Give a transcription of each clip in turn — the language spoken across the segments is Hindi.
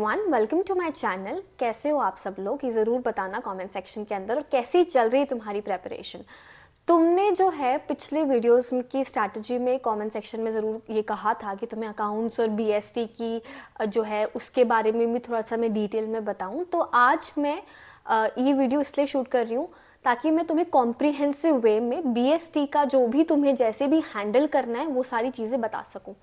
Everyone, welcome to my channel. कैसे हो आप सब लोग, ये ज़रूर बताना कमेंट सेक्शन के अंदर। और कैसी चल रही है तुम्हारी प्रेपरेशन। तुमने जो है पिछले वीडियोस की स्ट्रैटेजी में कमेंट सेक्शन में ज़रूर ये कहा था कि तुम्हें अकाउंट्स और बीएसटी की जो है उसके बारे में भी थोड़ा सा मैं डिटेल में बताऊं। तो आज मैं ये वीडियो इसलिए शूट कर रही हूँ ताकि मैं तुम्हें कॉम्प्रिहेंसिव वे में बीएसटी का जो भी तुम्हें जैसे भी हैंडल करना है वो सारी चीज़ें बता सकूं।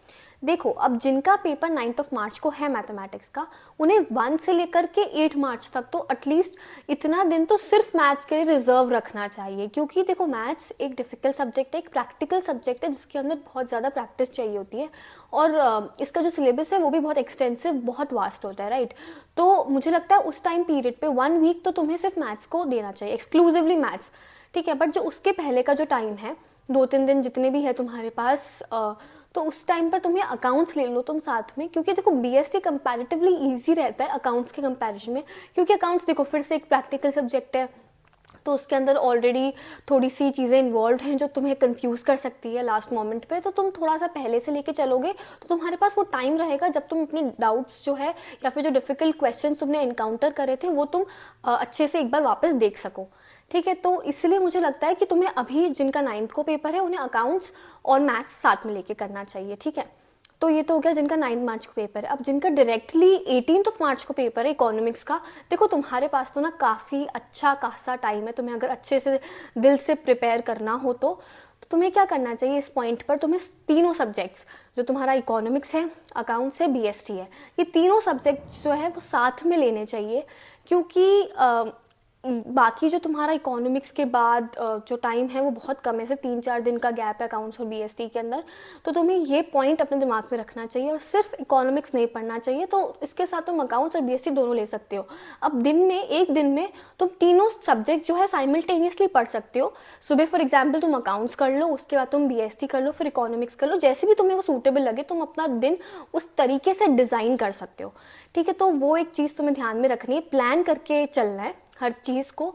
देखो, अब जिनका पेपर 9 मार्च को है मैथमेटिक्स का, उन्हें 1 से लेकर के 8 मार्च तक तो एटलीस्ट इतना दिन तो सिर्फ मैथ्स के लिए रिजर्व रखना चाहिए। क्योंकि देखो, मैथ्स एक डिफिकल्ट सब्जेक्ट है, एक प्रैक्टिकल सब्जेक्ट है जिसके अंदर बहुत ज़्यादा प्रैक्टिस चाहिए होती है। और इसका जो सिलेबस है वो भी बहुत एक्सटेंसिव, बहुत वास्ट होता है, राइट। तो मुझे लगता है उस टाइम पीरियड पे 1 वीक तो तुम्हें सिर्फ मैथ्स को देना चाहिए, एक्सक्लूसिवली मैथ्स, ठीक है। बट जो उसके पहले का जो टाइम है, 2-3 दिन जितने भी है तुम्हारे पास, तो उस टाइम पर तुम्हें अकाउंट्स ले लो तुम साथ में। क्योंकि देखो, बीएसटी कंपैरेटिवली इजी रहता है अकाउंट्स के कंपैरिजन में। क्योंकि अकाउंट्स देखो फिर से एक प्रैक्टिकल सब्जेक्ट है, तो उसके अंदर ऑलरेडी थोड़ी सी चीज़ें इन्वॉल्व हैं जो तुम्हें कंफ्यूज कर सकती है लास्ट मोमेंट पे। तो तुम थोड़ा सा पहले से लेके चलोगे तो तुम्हारे पास वो टाइम रहेगा जब तुम अपने डाउट्स जो है या फिर जो डिफिकल्ट क्वेश्चन तुमने इनकाउंटर करे थे वो तुम अच्छे से एक बार वापस देख सको, ठीक है। तो इसलिए मुझे लगता है कि तुम्हें अभी जिनका 9th को पेपर है उन्हें अकाउंट्स और मैथ्स साथ में लेके करना चाहिए, ठीक है। तो ये तो हो गया जिनका 9 मार्च को पेपर है। अब जिनका डायरेक्टली 18 मार्च को पेपर है इकोनॉमिक्स का, देखो तुम्हारे पास तो ना काफ़ी अच्छा खासा टाइम है। तुम्हें अगर अच्छे से दिल से प्रिपेयर करना हो तो तुम्हें क्या करना चाहिए इस पॉइंट पर, तुम्हें तीनों सब्जेक्ट्स जो तुम्हारा इकोनॉमिक्स है, अकाउंट्स है, बीएसटी है, ये तीनों सब्जेक्ट्स जो है वो साथ में लेने चाहिए। क्योंकि बाकी जो तुम्हारा इकोनॉमिक्स के बाद जो टाइम है वो बहुत कम है, सिर्फ 3-4 दिन का गैप है अकाउंट्स और बीएसटी के अंदर। तो तुम्हें ये पॉइंट अपने दिमाग में रखना चाहिए और सिर्फ इकोनॉमिक्स नहीं पढ़ना चाहिए। तो इसके साथ तुम अकाउंट्स और बीएसटी दोनों ले सकते हो। अब एक दिन में तुम तीनों सब्जेक्ट जो है साइमल्टेनियसली पढ़ सकते हो। सुबह फॉर एग्जाम्पल तुम अकाउंट्स कर लो, उसके बाद तुम बीएसटी कर लो, फिर इकोनॉमिक्स कर लो, जैसे भी तुम्हें वो सूटेबल लगे तुम अपना दिन उस तरीके से डिजाइन कर सकते हो, ठीक है। तो वो एक चीज़ तुम्हें ध्यान में रखनी है, प्लान करके चलना है हर चीज़ को।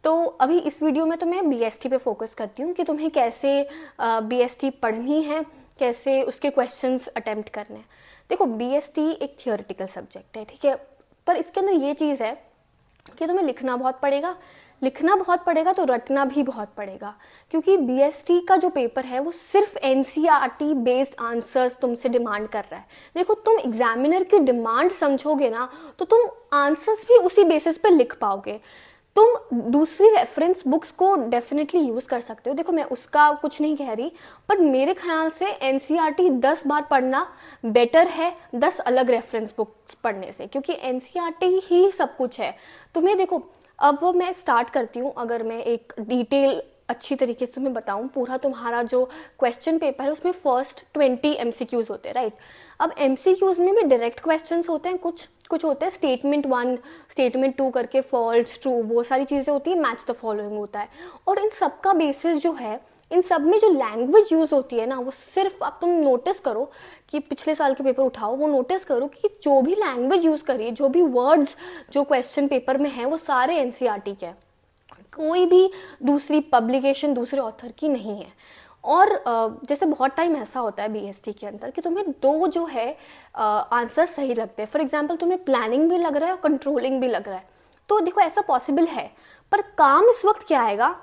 तो अभी इस वीडियो में तो मैं बीएसटी पे फोकस करती हूँ कि तुम्हें कैसे बीएसटी पढ़नी है, कैसे उसके क्वेश्चंस अटेम्प्ट करने हैं। देखो, बीएसटी एक थियोरेटिकल सब्जेक्ट है, ठीक है, पर इसके अंदर ये चीज़ है कि तुम्हें लिखना बहुत पड़ेगा तो रटना भी बहुत पड़ेगा। क्योंकि बीएसटी का जो पेपर है वो सिर्फ एनसीईआरटी बेस्ड आंसर्स तुमसे डिमांड कर रहा है। देखो, तुम एग्जामिनर की डिमांड समझोगे ना तो तुम आंसर्स भी उसी बेसिस पे लिख पाओगे। तुम दूसरी रेफरेंस बुक्स को डेफिनेटली यूज कर सकते हो, देखो मैं उसका कुछ नहीं कह रही, पर मेरे ख्याल से एनसीईआरटी 10 बार पढ़ना बेटर है 10 अलग रेफरेंस बुक्स पढ़ने से। क्योंकि एनसीईआरटी ही सब कुछ है। तुम्हें देखो, अब मैं स्टार्ट करती हूँ, अगर मैं एक डिटेल अच्छी तरीके से तुम्हें बताऊं, पूरा तुम्हारा जो क्वेश्चन पेपर है उसमें फर्स्ट 20 एमसीक्यूज होते हैं, राइट। अब एमसीक्यूज में भी डायरेक्ट क्वेश्चंस होते हैं, कुछ होते हैं स्टेटमेंट 1 स्टेटमेंट 2 करके फॉल्स ट्रू, वो सारी चीजें होती है, मैच द फॉलोइंग होता है। और इन सब का बेसिस जो है, इन सब में जो लैंग्वेज यूज होती है ना, वो सिर्फ अब तुम नोटिस करो कि पिछले साल के पेपर उठाओ, वो नोटिस करो कि जो भी लैंग्वेज यूज करिए, जो भी वर्ड्स जो क्वेश्चन पेपर में है वो सारे एनसीईआरटी के हैं। कोई भी दूसरी पब्लिकेशन दूसरे ऑथर की नहीं है। और जैसे बहुत टाइम ऐसा होता है बीएसटी के अंदर कि तुम्हें दो जो है आंसर सही लगते हैं। फॉर एग्जांपल तुम्हें प्लानिंग भी लग रहा है और कंट्रोलिंग भी लग रहा है। तो देखो, ऐसा पॉसिबल है, पर काम इस वक्त क्या आएगा,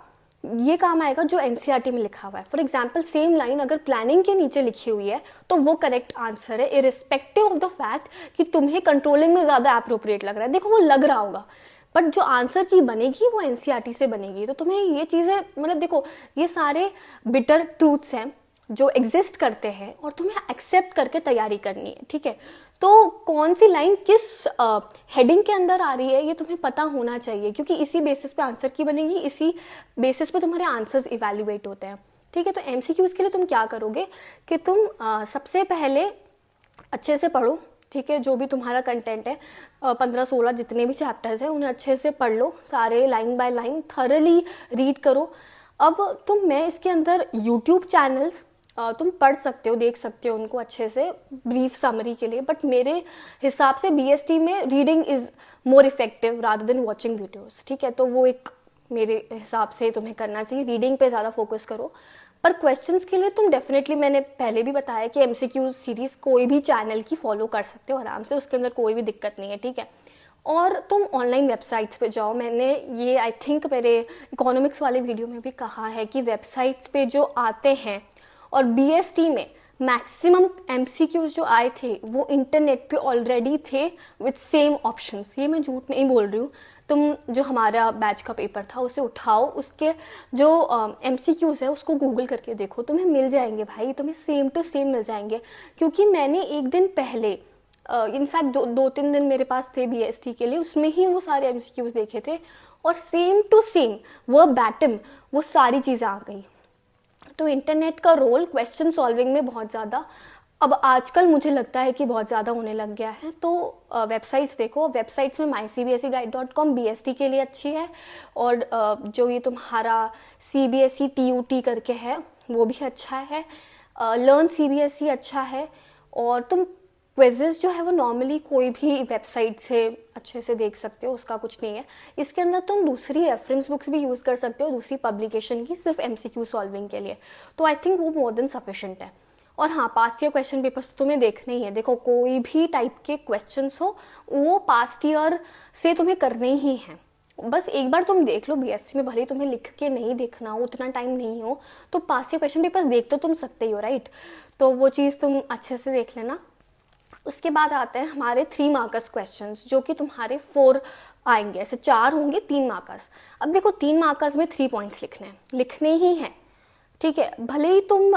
ये काम आएगा जो एनसीईआरटी में लिखा हुआ है। फॉर एग्जाम्पल सेम लाइन अगर प्लानिंग के नीचे लिखी हुई है तो वो करेक्ट आंसर है, इरिस्पेक्टिव ऑफ द फैक्ट कि तुम्हें कंट्रोलिंग में ज्यादा अप्रोप्रिएट लग रहा है। देखो, वो लग रहा होगा, बट जो आंसर की बनेगी वो एनसीईआरटी से बनेगी। तो तुम्हें ये चीजें, मतलब देखो, ये सारे बिटर ट्रूथ्स हैं जो एग्जिस्ट करते हैं और तुम्हें एक्सेप्ट करके तैयारी करनी है, ठीक है। तो कौन सी लाइन किस हेडिंग के अंदर आ रही है ये तुम्हें पता होना चाहिए, क्योंकि इसी बेसिस पे आंसर की बनेगी, इसी बेसिस पे तुम्हारे आंसर्स इवेल्युएट होते हैं, ठीक है। तो एमसीक्यूज के लिए तुम क्या करोगे कि तुम सबसे पहले अच्छे से पढ़ो, ठीक है। जो भी तुम्हारा कंटेंट है, 15-16 जितने भी चैप्टर्स हैं उन्हें अच्छे से पढ़ लो, सारे line by line thoroughly read करो। अब मैं इसके अंदर यूट्यूब चैनल्स तुम पढ़ सकते हो, देख सकते हो उनको अच्छे से ब्रीफ समरी के लिए, बट मेरे हिसाब से बीएसटी में reading is more effective rather than watching videos, ठीक है। तो वो एक मेरे हिसाब से तुम्हें करना चाहिए, रीडिंग पे ज़्यादा फोकस करो। पर क्वेश्चंस के लिए तुम डेफिनेटली, मैंने पहले भी बताया कि एमसीक्यू सीरीज कोई भी चैनल की फॉलो कर सकते हो आराम से, उसके अंदर कोई भी दिक्कत नहीं है, ठीक है। और तुम ऑनलाइन वेबसाइट्स पे जाओ, मैंने ये आई थिंक मेरे इकोनॉमिक्स वाले वीडियो में भी कहा है कि वेबसाइट्स पे जो आते हैं, और बीएसटी में मैक्सिमम एमसीक्यूज जो आए थे वो इंटरनेट पे ऑलरेडी थे विथ सेम ऑप्शंस। ये मैं झूठ नहीं बोल रही हूँ, तुम जो हमारा बैच का पेपर था उसे उठाओ, उसके जो एमसीक्यूज है उसको गूगल करके देखो, तुम्हें मिल जाएंगे भाई, तुम्हें सेम टू सेम मिल जाएंगे। क्योंकि मैंने एक दिन पहले इनफैक्ट दो तीन दिन मेरे पास थे बीएसटी के लिए, उसमें ही वो सारे एमसीक्यूज देखे थे और सेम टू सेम वो बैटम वो सारी चीज़ें आ गई। तो इंटरनेट का रोल क्वेश्चन सॉल्विंग में बहुत ज़्यादा अब आजकल मुझे लगता है कि बहुत ज़्यादा होने लग गया है। तो वेबसाइट्स देखो, वेबसाइट्स में mycbseguide.com बीएसटी के लिए अच्छी है, और जो ये तुम्हारा CBSE TUT करके है वो भी अच्छा है, लर्न CBSE अच्छा है। और तुम क्विजेस जो है वो नॉर्मली कोई भी वेबसाइट से अच्छे से देख सकते हो, उसका कुछ नहीं है। इसके अंदर तुम दूसरी रेफरेंस बुक्स भी यूज़ कर सकते हो, दूसरी पब्लिकेशन की, सिर्फ MCQ सॉल्विंग के लिए। तो आई थिंक वो मोर देन सफिशिएंट है। और हाँ, पास्ट ईयर क्वेश्चन पेपर्स तुम्हें देखने ही है। देखो, कोई भी टाइप के क्वेश्चंस हो वो पास्ट ईयर से तुम्हें करने ही हैं। बस एक बार तुम देख लो, बीएससी में भले तुम्हें लिख के नहीं देखना हो, उतना टाइम नहीं हो, तो पास्ट ईयर क्वेश्चन पेपर्स देख तो तुम सकते ही हो, राइट। तो वो चीज़ तुम अच्छे से देख लेना। उसके बाद आते हैं हमारे 3 मार्कर्स क्वेश्चंस, जो कि तुम्हारे 4 आएंगे, ऐसे 4 होंगे 3 मार्कर्स। अब देखो, 3 मार्कर्स में 3 पॉइंट्स लिखने ही हैं, ठीक है। भले ही तुम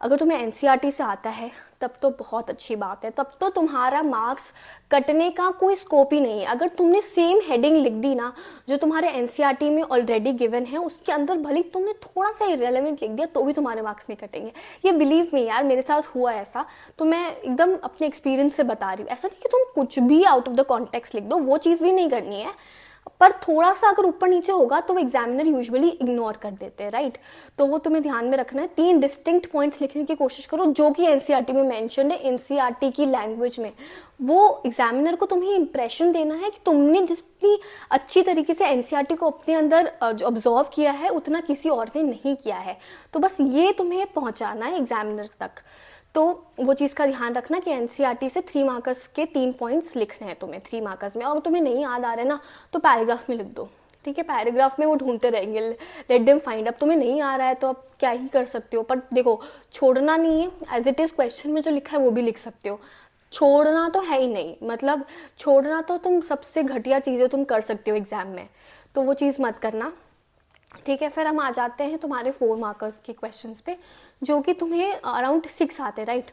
अगर तुम्हें एनसीईआरटी से आता है तब तो बहुत अच्छी बात है, तब तो तुम्हारा मार्क्स कटने का कोई स्कोप ही नहीं है। अगर तुमने सेम हेडिंग लिख दी ना जो तुम्हारे एनसीईआरटी में ऑलरेडी गिवन है, उसके अंदर भले तुमने थोड़ा सा इरेलेवेंट लिख दिया तो भी तुम्हारे मार्क्स नहीं कटेंगे। ये बिलीव मी यार, मेरे साथ हुआ ऐसा, तो मैं एकदम अपने एक्सपीरियंस से बता रही हूँ। ऐसा नहीं कि तुम कुछ भी आउट ऑफ द कॉन्टेक्स्ट लिख दो, वो चीज़ भी नहीं करनी है, पर थोड़ा सा अगर ऊपर नीचे होगा तो वो एग्जामिनर यूजुअली इग्नोर कर देते हैं, राइट। तो वो तुम्हें ध्यान में रखना है। 3 डिस्टिंक्ट पॉइंट्स लिखने की कोशिश करो जो कि एनसीईआरटी में मेंशन्ड है, एनसीईआरटी की लैंग्वेज में। वो एग्जामिनर को तुम्हें इंप्रेशन देना है कि तुमने जितनी अच्छी तरीके से एनसीईआरटी को अपने अंदर जो ऑब्जॉर्व किया है उतना किसी और ने नहीं किया है। तो बस ये तुम्हें पहुंचाना है एग्जामिनर तक। तो वो चीज़ का ध्यान रखना कि एनसीईआरटी से 3 मार्कर्स के 3 पॉइंट्स लिखने हैं तुम्हें 3 मार्कर्स में। और तुम्हें नहीं याद आ रहा है ना तो पैराग्राफ में लिख दो, ठीक है। पैराग्राफ में वो ढूंढते रहेंगे, लेट देम फाइंड। अब तुम्हें नहीं आ रहा है तो अब क्या ही कर सकते हो, पर देखो छोड़ना नहीं है, एज इट इज़ क्वेश्चन में जो लिखा है वो भी लिख सकते हो, छोड़ना तो है ही नहीं। मतलब छोड़ना तो तुम सबसे घटिया चीज़ें तुम कर सकते हो एग्जाम में, तो वो चीज़ मत करना, ठीक है। फिर हम आ जाते हैं तुम्हारे 4 मार्कर्स के क्वेश्चंस पे, जो कि तुम्हें अराउंड 6 आते हैं, राइट।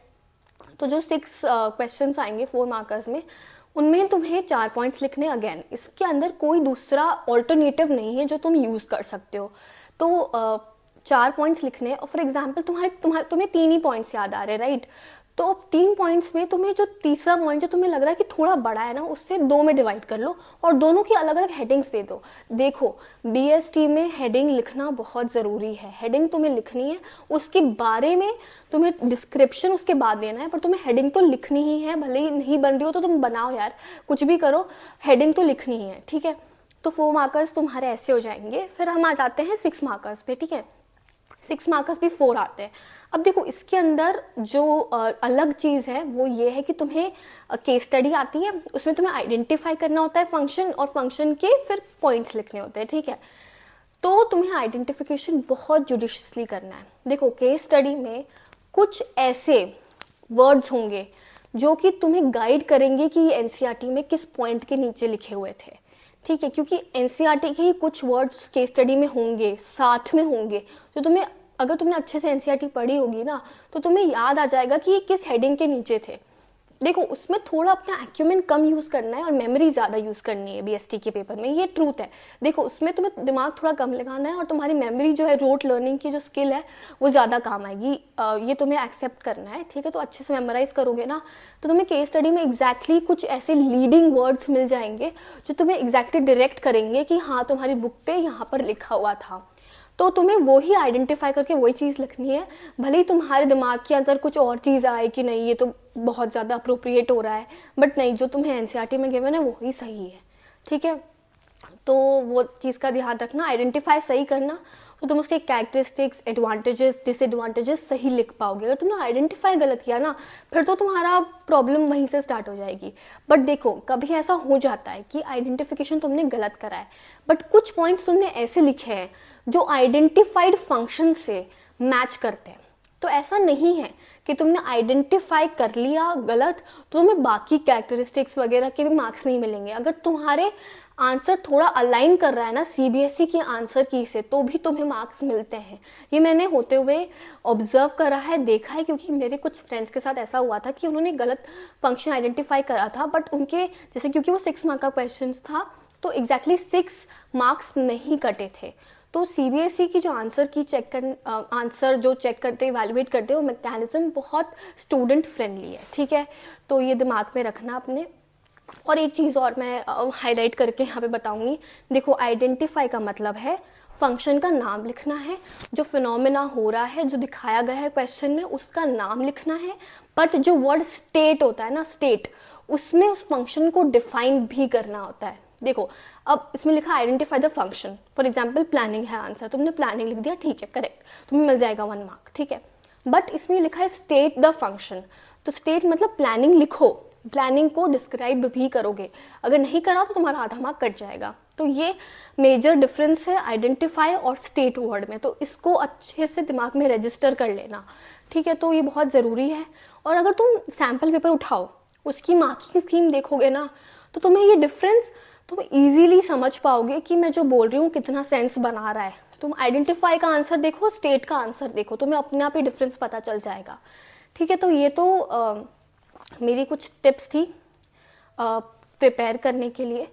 तो जो 6 क्वेश्चंस आएंगे 4 मार्कर्स में, उनमें तुम्हें 4 पॉइंट्स लिखने। अगेन इसके अंदर कोई दूसरा ऑल्टरनेटिव नहीं है जो तुम यूज़ कर सकते हो। तो 4 पॉइंट्स लिखने। और फॉर एग्जाम्पल तुम्हें 3 ही पॉइंट्स याद आ रहे हैं, राइट। तो 3 पॉइंट्स में तुम्हें जो तीसरा पॉइंट जो तुम्हें लग रहा है कि थोड़ा बड़ा है ना, उससे 2 में डिवाइड कर लो और दोनों की अलग अलग हेडिंग्स दे दो। देखो, बीएसटी में हेडिंग लिखना बहुत ज़रूरी है। हेडिंग तुम्हें लिखनी है, उसके बारे में तुम्हें डिस्क्रिप्शन उसके बाद देना है, पर तुम्हें हेडिंग तो लिखनी ही है। भले ही नहीं बन रही हो तो तुम बनाओ यार, कुछ भी करो, हेडिंग तो लिखनी ही है, ठीक है। तो 4 मार्कर्स तुम्हारे ऐसे हो जाएंगे। फिर हम आ जाते हैं 6 मार्कर्स पे, ठीक है। 6 मार्कर्स भी 4 आते हैं। अब देखो, इसके अंदर जो अलग चीज़ है वो ये है कि तुम्हें केस स्टडी आती है, उसमें तुम्हें आइडेंटिफाई करना होता है फंक्शन, और फंक्शन के फिर पॉइंट्स लिखने होते हैं, ठीक है। तो तुम्हें आइडेंटिफिकेशन बहुत जुडिशियसली करना है। देखो, केस स्टडी में कुछ ऐसे वर्ड्स होंगे जो कि तुम्हें गाइड करेंगे कि एनसीईआरटी में किस पॉइंट के नीचे लिखे हुए थे, ठीक है। क्योंकि एनसीईआरटी के ही कुछ वर्ड्स केस स्टडी में होंगे, साथ में होंगे, जो तुम्हें, अगर तुमने अच्छे से एनसीईआरटी पढ़ी होगी ना तो तुम्हें याद आ जाएगा कि ये किस हेडिंग के नीचे थे। देखो, उसमें थोड़ा अपना एक्यूमेन कम यूज करना है और मेमोरी ज्यादा यूज करनी है बीएसटी के पेपर में, ये ट्रूथ है। देखो, उसमें तुम्हें दिमाग थोड़ा कम लगाना है और तुम्हारी मेमोरी जो है, रोट लर्निंग की जो स्किल है वो ज्यादा काम आएगी, ये तुम्हें एक्सेप्ट करना है, ठीक है। तो अच्छे से मेमोराइज करोगे ना तो तुम्हें केस स्टडी में एग्जैक्टली कुछ ऐसे लीडिंग वर्ड्स मिल जाएंगे जो तुम्हें एग्जैक्टली डायरेक्ट करेंगे कि हाँ, तुम्हारी बुक पे यहाँ पर लिखा हुआ था। तो तुम्हें वही आइडेंटिफाई करके वही चीज़ लिखनी है। भले ही तुम्हारे दिमाग के अंदर कुछ और चीज़ आए कि नहीं ये तो बहुत ज़्यादा अप्रोप्रिएट हो रहा है, बट नहीं, जो तुम्हें एनसीईआरटी में गिवन है वही सही है, ठीक है। तो वो चीज़ का ध्यान रखना, आइडेंटिफाई सही करना। तो तुम उसके कैरेक्टरिस्टिक्स, एडवांटेजेस, डिसएडवांटेजेस सही लिख पाओगे। अगर तुमने आइडेंटिफाई गलत किया ना, फिर तो तुम्हारा प्रॉब्लम वहीं से स्टार्ट हो जाएगी। बट देखो, कभी ऐसा हो जाता है कि आइडेंटिफिकेशन तुमने गलत करा है, बट कुछ पॉइंट्स तुमने ऐसे लिखे हैं जो आइडेंटिफाइड फंक्शन से मैच करते हैं। तो ऐसा नहीं है कि तुमने आइडेंटिफाई कर लिया गलत तो तुम्हें बाकी कैरेक्टरिस्टिक्स वगैरह के भी मार्क्स नहीं मिलेंगे। अगर तुम्हारे आंसर थोड़ा अलाइन कर रहा है ना सीबीएसई की आंसर की से, तो भी तुम्हें मार्क्स मिलते हैं। ये मैंने होते हुए ऑब्जर्व करा है, देखा है, क्योंकि मेरे कुछ फ्रेंड्स के साथ ऐसा हुआ था कि उन्होंने गलत फंक्शन आइडेंटिफाई करा था, बट उनके जैसे क्योंकि वो 6 मार्क का क्वेश्चन था तो एग्जैक्टली 6 मार्क्स नहीं कटे थे। तो सीबीएसई की जो आंसर की आंसर जो चेक करते इवैल्यूएट करते वो मैकेनिज्म बहुत स्टूडेंट फ्रेंडली है, ठीक है। तो ये दिमाग में रखना अपने। और एक चीज़ और मैं हाईलाइट करके यहाँ पे बताऊंगी। देखो, आइडेंटिफाई का मतलब है फंक्शन का नाम लिखना है, जो फिनोमेना हो रहा है, जो दिखाया गया है क्वेश्चन में, उसका नाम लिखना है। बट जो वर्ड स्टेट होता है ना, स्टेट, उसमें उस फंक्शन को डिफाइन भी करना होता है। देखो, अब इसमें लिखा identify the function, for example planning है आंसर, तुमने प्लानिंग लिख दिया, ठीक है, करेक्ट, तुम्हें मिल जाएगा 1 मार्क, ठीक है। बट इसमें लिखा है स्टेट द फंक्शन, तो स्टेट मतलब प्लानिंग लिखो, प्लानिंग को डिस्क्राइब भी करोगे। अगर नहीं करा तो तुम्हारा आधा मार्क कट जाएगा। तो ये मेजर डिफरेंस है आइडेंटिफाई और स्टेट वर्ड में, तो इसको अच्छे से दिमाग में रजिस्टर कर लेना, ठीक है। तो ये बहुत ज़रूरी है। और अगर तुम सैम्पल पेपर उठाओ, उसकी मार्किंग स्कीम देखोगे ना, तो तुम्हें ये डिफरेंस तुम इजीली समझ पाओगे कि मैं जो बोल रही हूँ कितना सेंस बना रहा है। तुम आइडेंटिफाई का आंसर देखो, स्टेट का आंसर देखो, तुम्हें अपने आप ही डिफरेंस पता चल जाएगा, ठीक है। तो ये तो मेरी कुछ टिप्स थी प्रिपेयर करने के लिए।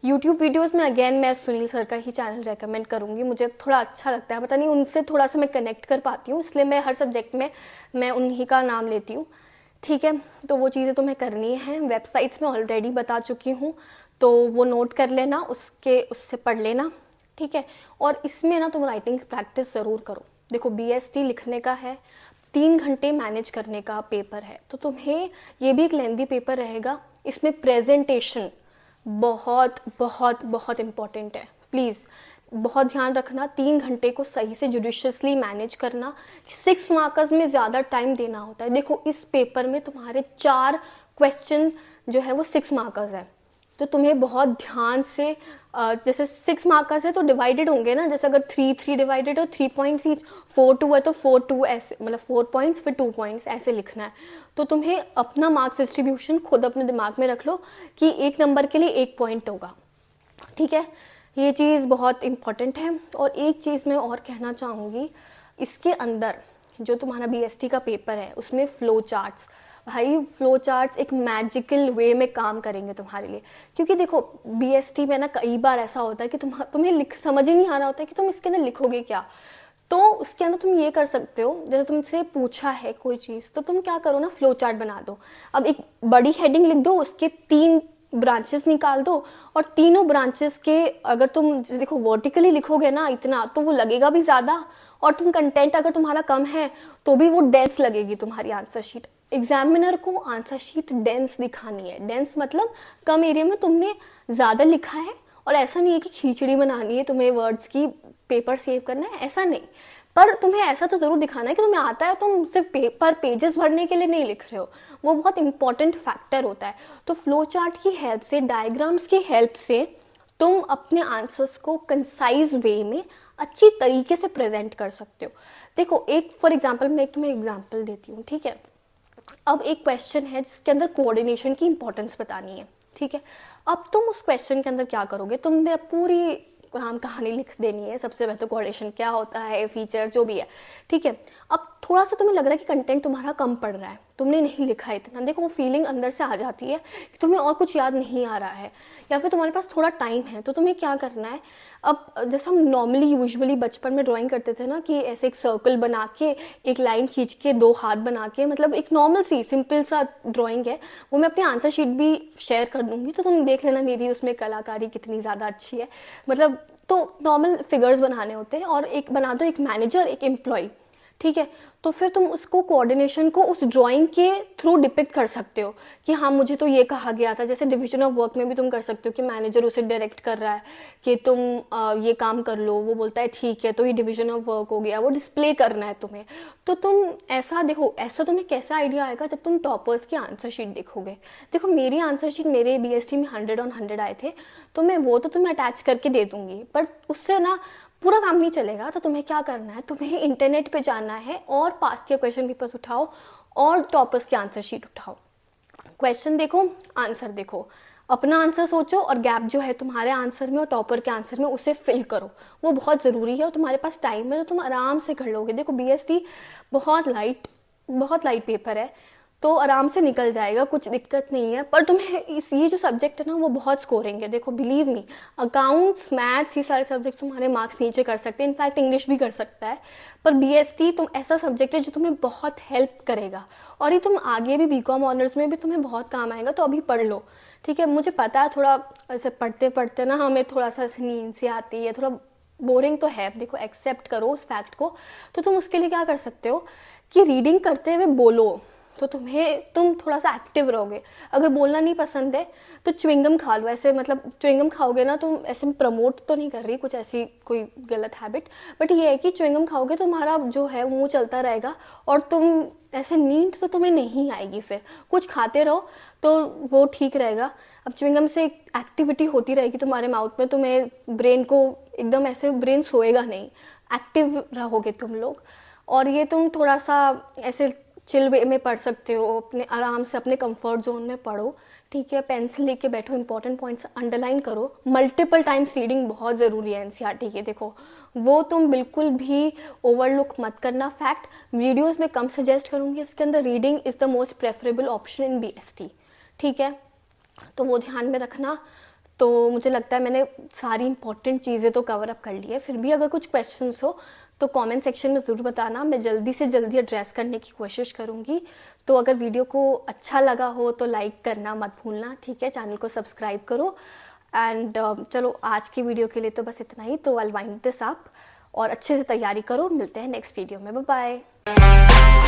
यूट्यूब वीडियोस में अगेन मैं सुनील सर का ही चैनल रेकमेंड करूँगी, मुझे थोड़ा अच्छा लगता है, पता नहीं उनसे थोड़ा सा मैं कनेक्ट कर पाती हूँ, इसलिए मैं हर सब्जेक्ट में मैं उन्हीं का नाम लेती हूँ, ठीक है। तो वो चीज़ें तुम्हें करनी है। वेबसाइट्स में ऑलरेडी बता चुकी हूँ, तो वो नोट कर लेना, उससे पढ़ लेना, ठीक है। और इसमें ना तुम राइटिंग प्रैक्टिस ज़रूर करो। देखो, बीएसटी लिखने का है, 3 घंटे मैनेज करने का पेपर है, तो तुम्हें ये भी एक लेंदी पेपर रहेगा। इसमें प्रेजेंटेशन बहुत बहुत बहुत इंपॉर्टेंट है, प्लीज़ बहुत ध्यान रखना। 3 घंटे को सही से जुडिशियसली मैनेज करना। 6 मार्कर्स में ज़्यादा टाइम देना होता है। देखो, इस पेपर में तुम्हारे 4 क्वेश्चन जो है वो 6 मार्कर्स है, तो तुम्हें बहुत ध्यान से जैसे 6 मार्कर्स है तो डिवाइडेड होंगे ना, जैसे अगर 3 डिवाइडेड हो 3 पॉइंट्स ईच, 4 है तो 4 ऐसे, मतलब 4 पॉइंट्स फिर 2 पॉइंट्स ऐसे लिखना है। तो तुम्हें अपना मार्क्स डिस्ट्रीब्यूशन खुद अपने दिमाग में रख लो कि 1 नंबर के लिए 1 पॉइंट होगा, ठीक है। ये चीज़ बहुत इंपॉर्टेंट है। और एक चीज़ मैं और कहना चाहूँगी, इसके अंदर जो तुम्हारा बीएसटी का पेपर है उसमें फ्लो चार्ट्स, भाई फ्लो चार्ट्स एक मैजिकल वे में काम करेंगे तुम्हारे लिए। क्योंकि देखो, बीएसटी में ना कई बार ऐसा होता है कि तुम्हें समझ ही नहीं आ रहा होता है कि तुम इसके अंदर लिखोगे क्या। तो उसके अंदर तुम ये कर सकते हो, जैसे तुमसे पूछा है कोई चीज़, तो तुम क्या करो ना, फ्लो चार्ट बना दो। अब एक बड़ी हेडिंग लिख दो, उसके 3 ब्रांचेस निकाल दो, और तीनों ब्रांचेस के अगर तुम देखो वर्टिकली लिखोगे ना इतना, तो वो लगेगा भी ज़्यादा, और तुम कंटेंट अगर तुम्हारा कम है तो भी वो डेंस लगेगी तुम्हारी आंसर शीट। एग्जामिनर को आंसर शीट डेंस दिखानी है। डेंस मतलब कम एरिया में तुमने ज़्यादा लिखा है, और ऐसा नहीं है कि खिचड़ी बनानी है तुम्हें वर्ड्स की, पेपर सेव करना है, ऐसा नहीं। पर तुम्हें ऐसा तो जरूर दिखाना है कि तुम्हें आता है, तुम सिर्फ पेपर पेजेस भरने के लिए नहीं लिख रहे हो, वो बहुत इंपॉर्टेंट फैक्टर होता है। तो फ्लो चार्ट की हेल्प से, डायग्राम्स की हेल्प से तुम अपने आंसर्स को कंसाइज वे में अच्छी तरीके से प्रेजेंट कर सकते हो। देखो, एक फॉर एग्जाम्पल मैं तुम्हें एग्जाम्पल देती हूँ, ठीक है। अब एक क्वेश्चन है जिसके अंदर कोऑर्डिनेशन की इंपॉर्टेंस बतानी है, ठीक है। अब तुम उस क्वेश्चन के अंदर क्या करोगे, तुमने पूरी राम कहानी लिख देनी है, सबसे पहले तो कोऑर्डिनेशन क्या होता है, फीचर जो भी है, ठीक है। अब थोड़ा सा तुम्हें लग रहा है कि कंटेंट तुम्हारा कम पड़ रहा है, तुमने नहीं लिखा है इतना, देखो वो फीलिंग अंदर से आ जाती है कि तुम्हें और कुछ याद नहीं आ रहा है, या फिर तुम्हारे पास थोड़ा टाइम है, तो तुम्हें क्या करना है। अब जैसे हम नॉर्मली यूजुअली बचपन में ड्राइंग करते थे ना, कि ऐसे एक सर्कल बना के, एक लाइन खींच के, 2 हाथ बना के, मतलब एक नॉर्मल सी सिंपल सा ड्राइंग है, वो मैं अपनी आंसर शीट भी शेयर कर दूंगी, तो तुम देख लेना मेरी उसमें कलाकारी कितनी ज़्यादा अच्छी है। मतलब तो नॉर्मल फिगर्स बनाने होते हैं, और एक बना दो एक मैनेजर एक एम्प्लॉय, ठीक है, तो फिर तुम उसको कोऑर्डिनेशन को उस ड्राइंग के थ्रू डिपिक्ट कर सकते हो कि हाँ मुझे तो ये कहा गया था। जैसे डिवीजन ऑफ वर्क में भी तुम कर सकते हो कि मैनेजर उसे डायरेक्ट कर रहा है कि तुम ये काम कर लो, वो बोलता है ठीक है, तो ये डिवीजन ऑफ वर्क हो गया, वो डिस्प्ले करना है तुम्हें। तो तुम ऐसा देखो, ऐसा तुम्हें कैसा आइडिया आएगा जब तुम टॉपर्स की आंसर शीट देखोगे। देखो मेरी आंसर शीट मेरे बीएसटी में 100 on 100 आए थे, तो मैं वो तो तुम्हें अटैच करके दे दूंगी, पर उससे ना पूरा काम नहीं चलेगा। तो तुम्हें क्या करना है, तुम्हें इंटरनेट पे जाना है और पास्ट ईयर क्वेश्चन पेपर्स उठाओ और टॉपर्स की आंसर शीट उठाओ, क्वेश्चन देखो, आंसर देखो, अपना आंसर सोचो और गैप जो है तुम्हारे आंसर में और टॉपर के आंसर में उसे फिल करो। वो बहुत ज़रूरी है और तुम्हारे पास टाइम है तो तुम आराम से कर लोगे। देखो बीएसटी बहुत लाइट पेपर है, तो आराम से निकल जाएगा, कुछ दिक्कत नहीं है। पर तुम्हें ये जो सब्जेक्ट है ना वो बहुत स्कोरिंग है। देखो बिलीव मी, अकाउंट्स, मैथ्स, ये सारे सब्जेक्ट तुम्हारे मार्क्स नीचे कर सकते हैं, इनफैक्ट इंग्लिश भी कर सकता है। पर बीएसटी तुम ऐसा सब्जेक्ट है जो तुम्हें बहुत हेल्प करेगा और ये तुम आगे भी बीकॉम ऑनर्स में भी तुम्हें बहुत काम आएगा। तो अभी पढ़ लो, ठीक है। मुझे पता है थोड़ा ऐसे पढ़ते पढ़ते ना हमें थोड़ा सा नींद सी आती है, थोड़ा बोरिंग तो है, देखो एक्सेप्ट करो उस फैक्ट को। तो तुम उसके लिए क्या कर सकते हो कि रीडिंग करते हुए बोलो, तो तुम थोड़ा सा एक्टिव रहोगे। अगर बोलना नहीं पसंद है तो च्युइंगम खा लो, ऐसे मतलब च्युइंगम खाओगे ना, तुम ऐसे प्रमोट तो नहीं कर रही कुछ ऐसी कोई गलत हैबिट, बट ये है कि च्युइंगम खाओगे तो तुम्हारा जो है मुंह चलता रहेगा और तुम ऐसे नींद तो तुम्हें नहीं आएगी। फिर कुछ खाते रहो तो वो ठीक रहेगा। अब च्युइंगम से एक्टिविटी होती रहेगी तुम्हारे माउथ में, तुम्हें ब्रेन को एकदम ऐसे ब्रेन सोएगा नहीं, एक्टिव रहोगे तुम लोग। और ये तुम थोड़ा सा ऐसे चिल वे में पढ़ सकते हो, अपने आराम से अपने कंफर्ट जोन में पढ़ो, ठीक है। पेंसिल लेके बैठो, इंपॉर्टेंट पॉइंट्स अंडरलाइन करो, मल्टीपल टाइम्स रीडिंग बहुत ज़रूरी है एनसीईआरटी के। देखो वो तुम बिल्कुल भी ओवरलुक मत करना फैक्ट। वीडियोस में कम सजेस्ट करूंगी इसके अंदर, reading is the most preferable option in BST, ठीक है। तो वो ध्यान में रखना। तो मुझे लगता है मैंने सारी इंपॉर्टेंट चीज़ें तो कवर अप कर ली है। फिर भी अगर कुछ क्वेश्चंस हो तो कमेंट सेक्शन में ज़रूर बताना, मैं जल्दी से जल्दी एड्रेस करने की कोशिश करूँगी। तो अगर वीडियो को अच्छा लगा हो तो लाइक करना मत भूलना, ठीक है। चैनल को सब्सक्राइब करो एंड चलो आज की वीडियो के लिए तो बस इतना ही। तो I will wind this up और अच्छे से तैयारी करो। मिलते हैं नेक्स्ट वीडियो में, बाय बाय।